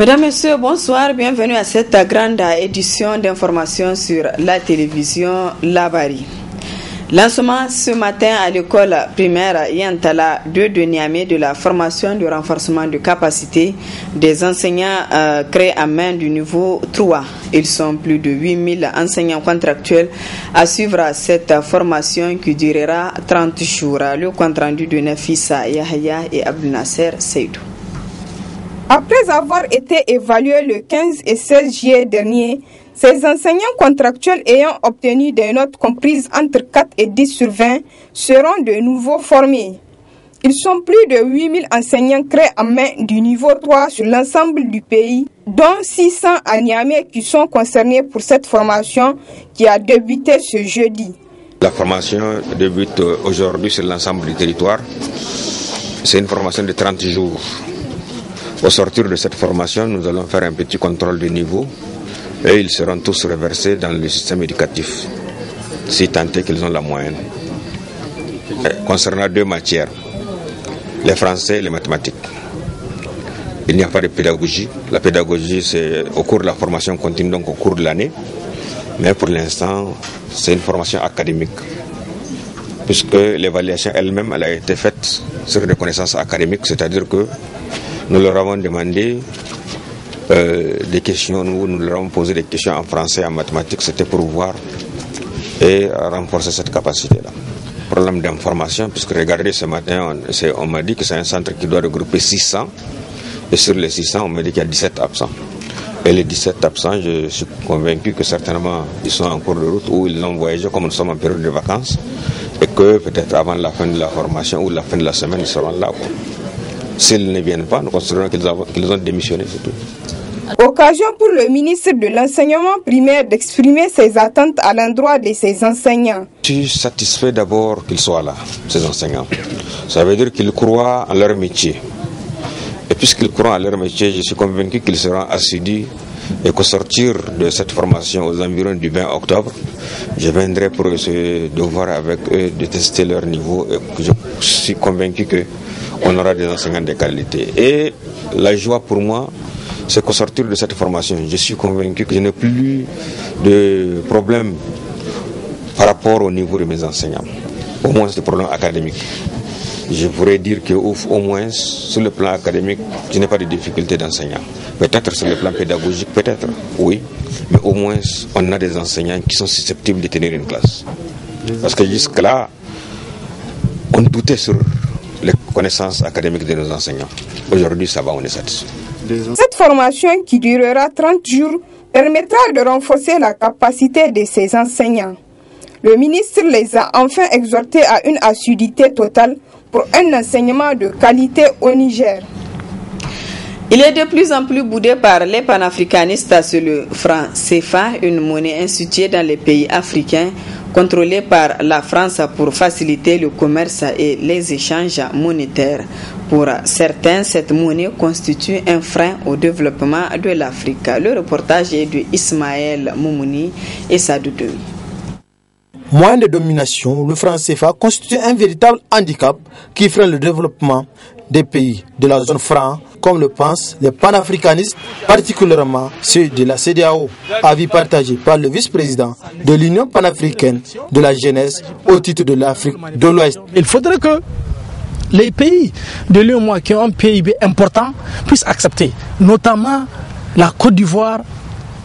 Mesdames, Messieurs, bonsoir. Bienvenue à cette grande édition d'information sur la télévision Labari. Lancement ce matin à l'école primaire Yantala 2 de Niamey de la formation de renforcement de capacité des enseignants créés à main du niveau 3. Ils sont plus de 8000 enseignants contractuels à suivre cette formation qui durera 30 jours. Le compte rendu de Nafissa Yahya et Abdel Nasser Seydou. Après avoir été évalués le 15 et 16 juillet dernier, ces enseignants contractuels ayant obtenu des notes comprises entre 4 et 10 sur 20 seront de nouveau formés. Ils sont plus de 8000 enseignants créés en main du niveau 3 sur l'ensemble du pays, dont 600 à Niamey qui sont concernés pour cette formation qui a débuté ce jeudi. La formation débute aujourd'hui sur l'ensemble du territoire. C'est une formation de 30 jours. Au sortir de cette formation, nous allons faire un petit contrôle de niveau et ils seront tous reversés dans le système éducatif, si tant est qu'ils ont la moyenne. Concernant 2 matières, les français et les mathématiques. Il n'y a pas de pédagogie. La pédagogie, c'est au cours de la formation continue, donc au cours de l'année. Mais pour l'instant, c'est une formation académique, puisque l'évaluation elle-même elle a été faite sur des connaissances académiques, c'est-à-dire que nous leur avons demandé des questions, nous leur avons posé des questions en français et en mathématiques, c'était pour voir et renforcer cette capacité-là. Problème d'information, puisque regardez ce matin, on m'a dit que c'est un centre qui doit regrouper 600, et sur les 600, on m'a dit qu'il y a 17 absents. Et les 17 absents, je suis convaincu que certainement ils sont en cours de route ou ils ont voyagé comme nous sommes en période de vacances, et que peut-être avant la fin de la formation ou la fin de la semaine, ils seront là. S'ils ne viennent pas, nous considérons qu'ils ont démissionné, c'est tout. Occasion pour le ministre de l'enseignement primaire d'exprimer ses attentes à l'endroit de ses enseignants. Je suis satisfait d'abord qu'ils soient là, ces enseignants. Ça veut dire qu'ils croient en leur métier. Et puisqu'ils croient en leur métier, je suis convaincu qu'ils seront assidus et qu'au sortir de cette formation aux environs du 20 octobre, je viendrai pour essayer de voir avec eux, de tester leur niveau. Et je suis convaincu qu'on aura des enseignants de qualité. Et la joie pour moi, c'est qu'au sortir de cette formation, je suis convaincu que je n'ai plus de problème par rapport au niveau de mes enseignants. Au moins, c'est des problèmes académiques. Je pourrais dire qu'au moins, sur le plan académique, je n'ai pas de difficultés d'enseignants. Peut-être sur le plan pédagogique, peut-être, oui. Mais au moins, on a des enseignants qui sont susceptibles de tenir une classe. Parce que jusque-là, on doutait sur les connaissances académiques de nos enseignants. Aujourd'hui, ça va, on est satisfait. Cette formation qui durera 30 jours permettra de renforcer la capacité de ces enseignants. Le ministre les a enfin exhortés à une assiduité totale pour un enseignement de qualité au Niger. Il est de plus en plus boudé par les panafricanistes sur le franc CFA, une monnaie instituée dans les pays africains, contrôlée par la France pour faciliter le commerce et les échanges monétaires. Pour certains, cette monnaie constitue un frein au développement de l'Afrique. Le reportage est de Ismaël Moumouni et Sadoudoui. Moyen de domination, le franc CFA constitue un véritable handicap qui freine le développement des pays de la zone franc, comme le pensent les panafricanistes, particulièrement ceux de la CEDEAO. Avis partagé par le vice-président de l'Union panafricaine de la jeunesse au titre de l'Afrique de l'Ouest. Il faudrait que les pays de l'UEMOA qui ont un PIB important puissent accepter, notamment la Côte d'Ivoire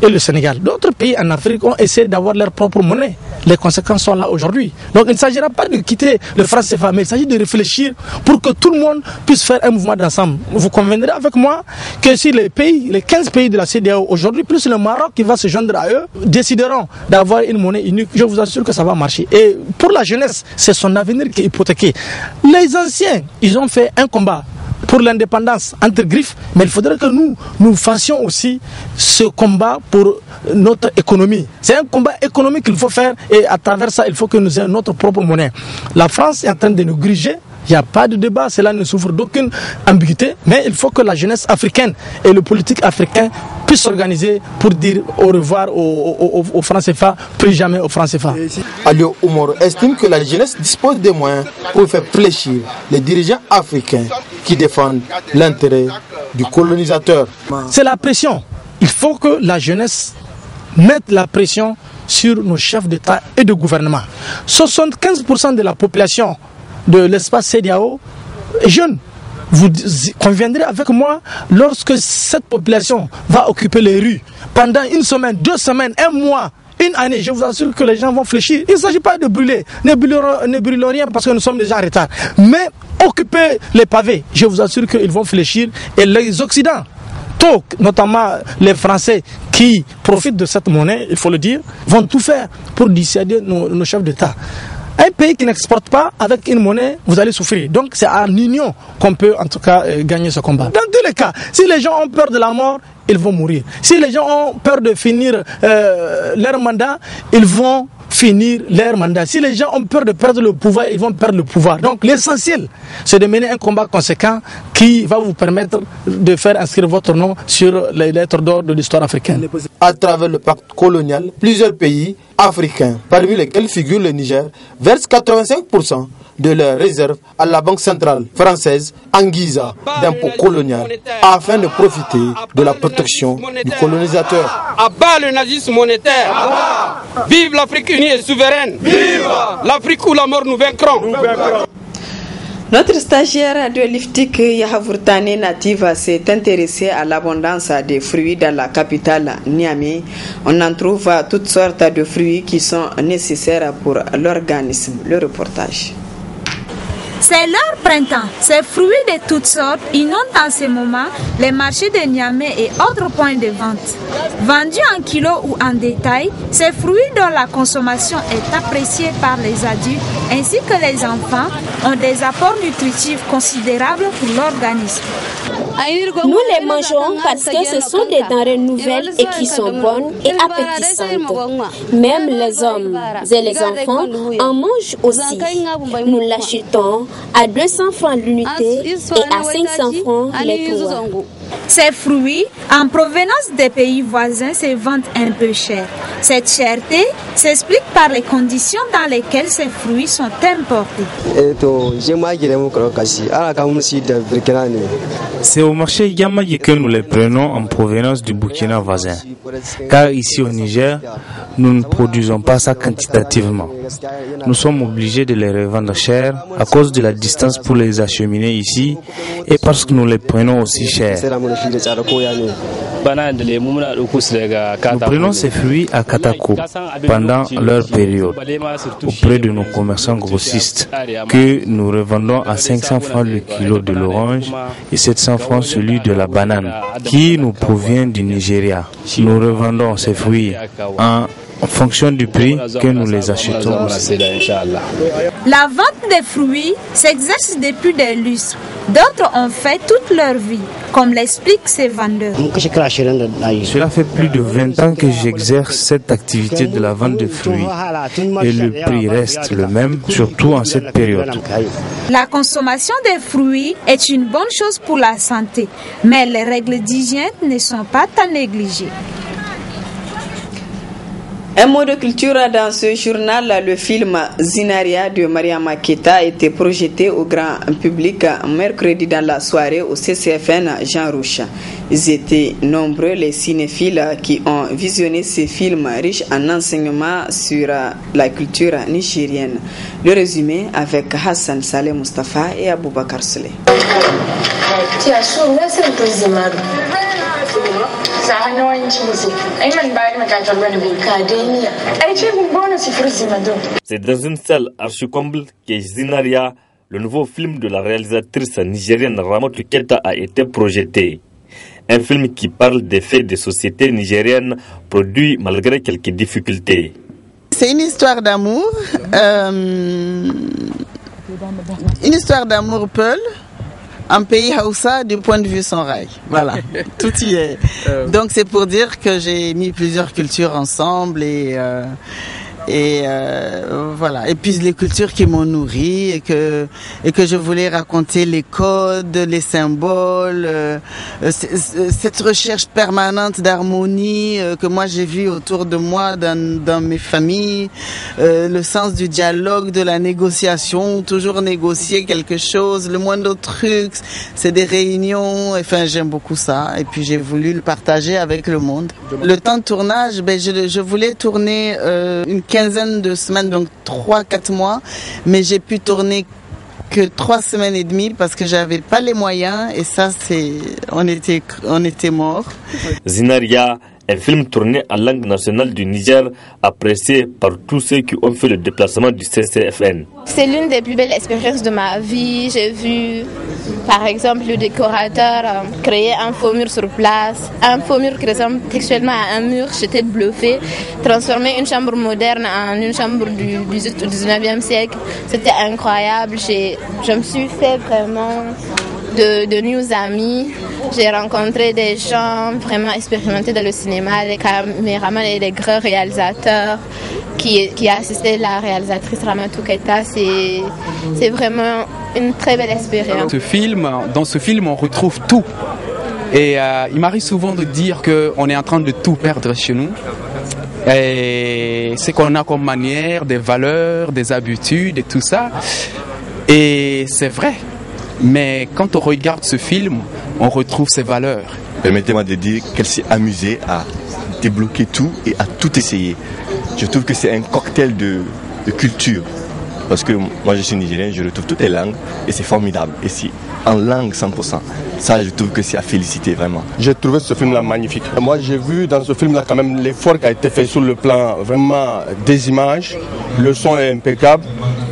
et le Sénégal. D'autres pays en Afrique ont essayé d'avoir leur propre monnaie. Les conséquences sont là aujourd'hui. Donc il ne s'agira pas de quitter le franc CFA, mais il s'agit de réfléchir pour que tout le monde puisse faire un mouvement d'ensemble. Vous conviendrez avec moi que si les 15 pays de la CEDEAO aujourd'hui, plus le Maroc qui va se joindre à eux, décideront d'avoir une monnaie unique, je vous assure que ça va marcher. Et pour la jeunesse, c'est son avenir qui est hypothéqué. Les anciens, ils ont fait un combat pour l'indépendance entre griffes, mais il faudrait que nous fassions aussi ce combat pour notre économie. C'est un combat économique qu'il faut faire et à travers ça, il faut que nous ayons notre propre monnaie. La France est en train de nous gruger Il n'y a pas de débat, cela ne souffre d'aucune ambiguïté, mais il faut que la jeunesse africaine et le politique africain puissent s'organiser pour dire au revoir aux francs CFA, plus jamais aux francs CFA. Alio Oumoro estime que la jeunesse dispose des moyens pour faire fléchir les dirigeants africains qui défendent l'intérêt du colonisateur. C'est la pression. Il faut que la jeunesse mette la pression sur nos chefs d'État et de gouvernement. 75% de la population de l'espace CEDEAO est jeune. Vous conviendrez avec moi, lorsque cette population va occuper les rues pendant une semaine, 2 semaines, 1 mois, une année, je vous assure que les gens vont fléchir. Il ne s'agit pas de brûler, ne brûlons rien parce que nous sommes déjà en retard. Mais occuper les pavés, je vous assure qu'ils vont fléchir. Et les Occidentaux, notamment les Français qui profitent de cette monnaie, il faut le dire, vont tout faire pour dissuader nos chefs d'État. Un pays qui n'exporte pas avec une monnaie, vous allez souffrir. Donc c'est en union qu'on peut en tout cas gagner ce combat. Dans tous les cas, si les gens ont peur de la mort, ils vont mourir. Si les gens ont peur de finir leur mandat, ils vont finir leur mandat. Si les gens ont peur de perdre le pouvoir, ils vont perdre le pouvoir. Donc l'essentiel, c'est de mener un combat conséquent qui va vous permettre de faire inscrire votre nom sur les lettres d'or de l'histoire africaine. À travers le pacte colonial, plusieurs pays africains, parmi lesquels figure le Niger, versent 85% de leurs réserves à la Banque centrale française en guise d'impôt colonial afin de profiter de la protection du colonisateur. À bas le nazisme monétaire. Vive l'Afrique unie et souveraine. Vive l'Afrique où la mort nous vaincrons. Notre stagiaire de l'IFTIC Yahavurtani native s'est intéressée à l'abondance des fruits dans la capitale Niamey. On en trouve toutes sortes de fruits qui sont nécessaires pour l'organisme. Le reportage. C'est leur printemps. Ces fruits de toutes sortes inondent en ce moment les marchés de Niamey et autres points de vente. Vendus en kilos ou en détail, ces fruits dont la consommation est appréciée par les adultes ainsi que les enfants ont des apports nutritifs considérables pour l'organisme. Nous les mangeons parce que ce sont des denrées nouvelles et qui sont bonnes et appétissantes. Même les hommes et les enfants en mangent aussi. Nous l'achetons à 200 francs l'unité et à 500 francs les trois. Ces fruits, en provenance des pays voisins, se vendent un peu cher. Cette cherté s'explique par les conditions dans lesquelles ces fruits sont importés. C'est au marché Yamayi que nous les prenons en provenance du Burkina voisin. Car ici au Niger, nous ne produisons pas ça quantitativement. Nous sommes obligés de les revendre cher à cause de la distance pour les acheminer ici et parce que nous les prenons aussi cher. Nous prenons ces fruits à Katako pendant leur période auprès de nos commerçants grossistes que nous revendons à 500 francs le kilo de l'orange et 700 francs celui de la banane qui nous provient du Nigeria. Nous revendons ces fruits en fonction du prix que nous les achetons aussi. La vente des fruits s'exerce depuis des lustres. D'autres ont fait toute leur vie, comme l'expliquent ces vendeurs. Cela fait plus de 20 ans que j'exerce cette activité de la vente de fruits et le prix reste le même, surtout en cette période. La consommation des fruits est une bonne chose pour la santé, mais les règles d'hygiène ne sont pas à négliger. Un mot de culture dans ce journal. Le film Zinaria de Mariama Keita a été projeté au grand public mercredi dans la soirée au CCFN Jean Rouch. Ils étaient nombreux les cinéphiles qui ont visionné ces films riches en enseignements sur la culture nigérienne. Le résumé avec Hassan Saleh Mustafa et Aboubakar Souley. C'est dans une salle archi-comble que Zinaria, le nouveau film de la réalisatrice nigérienne Ramotou Keita, a été projeté. Un film qui parle des faits de société nigérienne produit malgré quelques difficultés. C'est une histoire d'amour, Peul. Un pays Hausa du point de vue sans rail. Voilà, tout y est. Donc c'est pour dire que j'ai mis plusieurs cultures ensemble et Et voilà. Et puis les cultures qui m'ont nourri et que je voulais raconter les codes, les symboles, cette recherche permanente d'harmonie que moi j'ai vue autour de moi dans mes familles, le sens du dialogue, de la négociation, toujours négocier quelque chose, le moindre truc, c'est des réunions, enfin j'aime beaucoup ça et puis j'ai voulu le partager avec le monde. Le temps de tournage, je voulais tourner une quinzaine de semaines, donc 3-4 mois, mais j'ai pu tourner que 3 semaines et demie parce que j'avais pas les moyens et ça on était morts. Zinaria, un film tourné en langue nationale du Niger, apprécié par tous ceux qui ont fait le déplacement du CCFN. C'est l'une des plus belles expériences de ma vie. J'ai vu, par exemple, le décorateur créer un faux mur sur place, un faux mur qui ressemble textuellement à un mur. J'étais bluffée. Transformer une chambre moderne en une chambre du 19e siècle, c'était incroyable. Je me suis fait vraiment de nouveaux amis. J'ai rencontré des gens vraiment expérimentés dans le cinéma, des caméramans et des grands réalisateurs qui assistaient la réalisatrice Ramatou Keita. C'est vraiment une très belle expérience. Dans ce film, on retrouve tout. Et il m'arrive souvent de dire qu'on est en train de tout perdre chez nous. Et c'est qu'on a comme manière, des valeurs, des habitudes et tout ça. Et c'est vrai. Mais quand on regarde ce film, on retrouve ses valeurs. Permettez-moi de dire qu'elle s'est amusée à débloquer tout et à tout essayer. Je trouve que c'est un cocktail de culture. Parce que moi je suis nigérien, je retrouve toutes les langues et c'est formidable. Et c'est en langue 100%. Ça, je trouve que c'est à féliciter vraiment. J'ai trouvé ce film-là magnifique. Moi, j'ai vu dans ce film-là quand même l'effort qui a été fait sur le plan vraiment des images. Le son est impeccable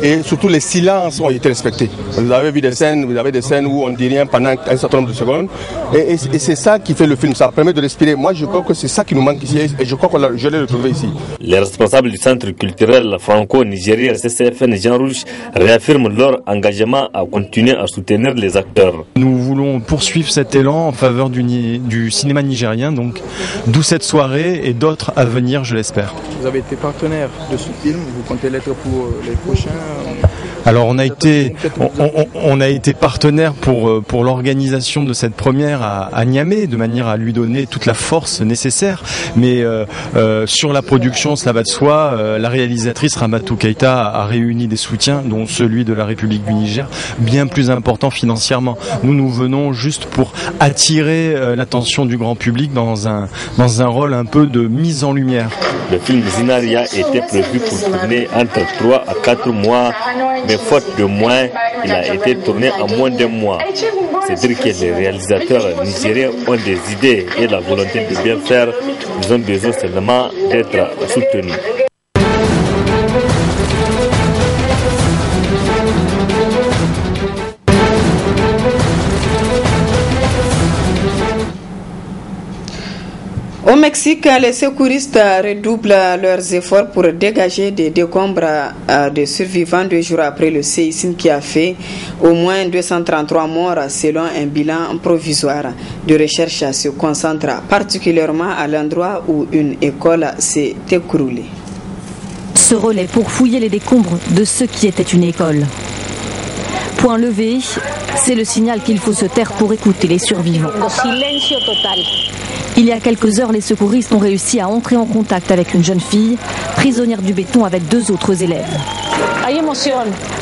et surtout les silences ont été respectés. Vous avez vu des scènes où on ne dit rien pendant un certain nombre de secondes. Et c'est ça qui fait le film. Ça permet de respirer. Moi, je crois que c'est ça qui nous manque ici et je crois que je l'ai retrouvé ici. Les responsables du centre culturel franco-nigérien CCFN Jean Rouge réaffirment leur engagement à continuer à soutenir les acteurs. Nous voulons poursuivre cet élan en faveur du cinéma nigérien, donc d'où cette soirée et d'autres à venir, je l'espère. Vous avez été partenaire de ce film, vous comptez l'être pour les prochains? Alors on a été partenaire pour l'organisation de cette première à Niamey, de manière à lui donner toute la force nécessaire. Mais sur la production, cela va de soi, la réalisatrice Ramatou Keita a réuni des soutiens, dont celui de la République du Niger, bien plus important financièrement. Nous venons juste pour attirer l'attention du grand public dans un rôle un peu de mise en lumière. Le film Zinaria était prévu pour tourner entre 3 à 4 mois, mais faute de moyens, il a été tourné en moins d'un mois. C'est dire que les réalisateurs nigériens ont des idées et la volonté de bien faire. Ils ont besoin seulement d'être soutenus. Au Mexique, les secouristes redoublent leurs efforts pour dégager des décombres de survivants 2 jours après le séisme qui a fait au moins 233 morts selon un bilan provisoire. De recherche se concentre particulièrement à l'endroit où une école s'est écroulée. Ce relais pour fouiller les décombres de ce qui était une école. Point levé, c'est le signal qu'il faut se taire pour écouter les survivants. Il y a quelques heures, les secouristes ont réussi à entrer en contact avec une jeune fille, prisonnière du béton avec 2 autres élèves.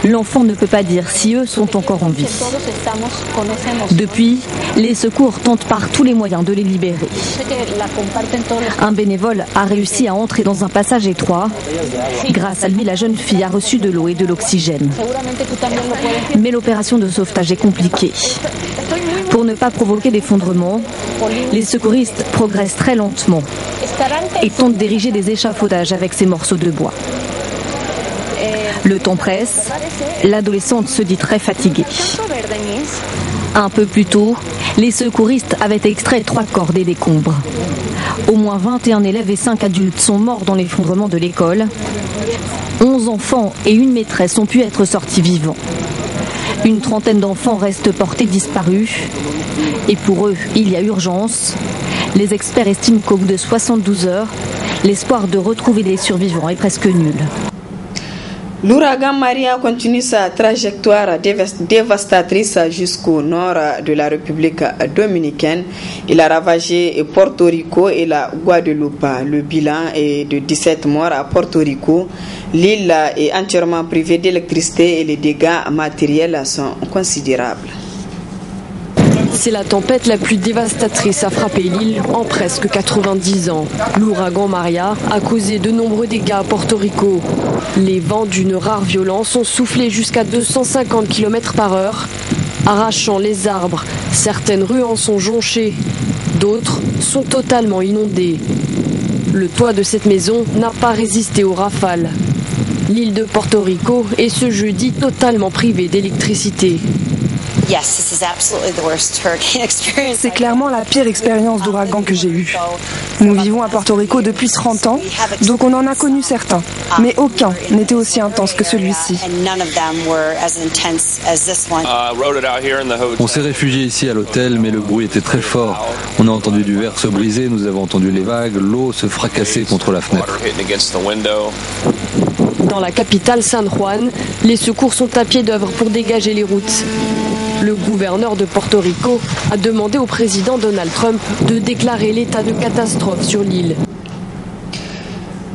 L'enfant ne peut pas dire si eux sont encore en vie. Depuis, les secours tentent par tous les moyens de les libérer. Un bénévole a réussi à entrer dans un passage étroit. Grâce à lui, la jeune fille a reçu de l'eau et de l'oxygène. Mais l'opération de sauvetage est compliquée. Pour ne pas provoquer d'effondrement, les secouristes progressent très lentement et tentent d'ériger des échafaudages avec ces morceaux de bois. Le temps presse, l'adolescente se dit très fatiguée. Un peu plus tôt, les secouristes avaient extrait 3 corps des décombres. Au moins 21 élèves et 5 adultes sont morts dans l'effondrement de l'école. 11 enfants et une maîtresse ont pu être sortis vivants. Une trentaine d'enfants restent portés disparus. Et pour eux, il y a urgence. Les experts estiment qu'au bout de 72 heures, L'espoir de retrouver les survivants est presque nul. L'ouragan Maria continue sa trajectoire dévastatrice jusqu'au nord de la République dominicaine. Il a ravagé Porto Rico et la Guadeloupe. Le bilan est de 17 morts à Porto Rico. L'île est entièrement privée d'électricité et les dégâts matériels sont considérables. C'est la tempête la plus dévastatrice à frapper l'île en presque 90 ans. L'ouragan Maria a causé de nombreux dégâts à Porto Rico. Les vents d'une rare violence ont soufflé jusqu'à 250 km/h, arrachant les arbres. Certaines rues en sont jonchées, d'autres sont totalement inondées. Le toit de cette maison n'a pas résisté aux rafales. L'île de Porto Rico est ce jeudi totalement privée d'électricité. C'est clairement la pire expérience d'ouragan que j'ai eue. Nous vivons à Porto Rico depuis 30 ans, donc on en a connu certains, mais aucun n'était aussi intense que celui-ci. On s'est réfugié ici à l'hôtel, mais le bruit était très fort. On a entendu du verre se briser, nous avons entendu les vagues, l'eau se fracasser contre la fenêtre. Dans la capitale San Juan, les secours sont à pied d'œuvre pour dégager les routes. Le gouverneur de Porto Rico a demandé au président Donald Trump de déclarer l'état de catastrophe sur l'île.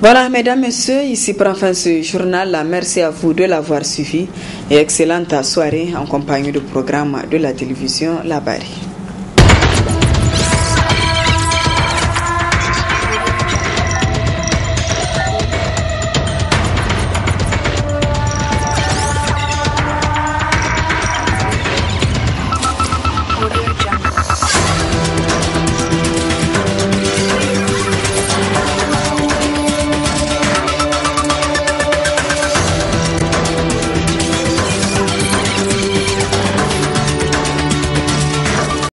Voilà, mesdames, messieurs, ici prend fin ce journal. Merci à vous de l'avoir suivi et excellente soirée en compagnie du programme de la télévision La Barre.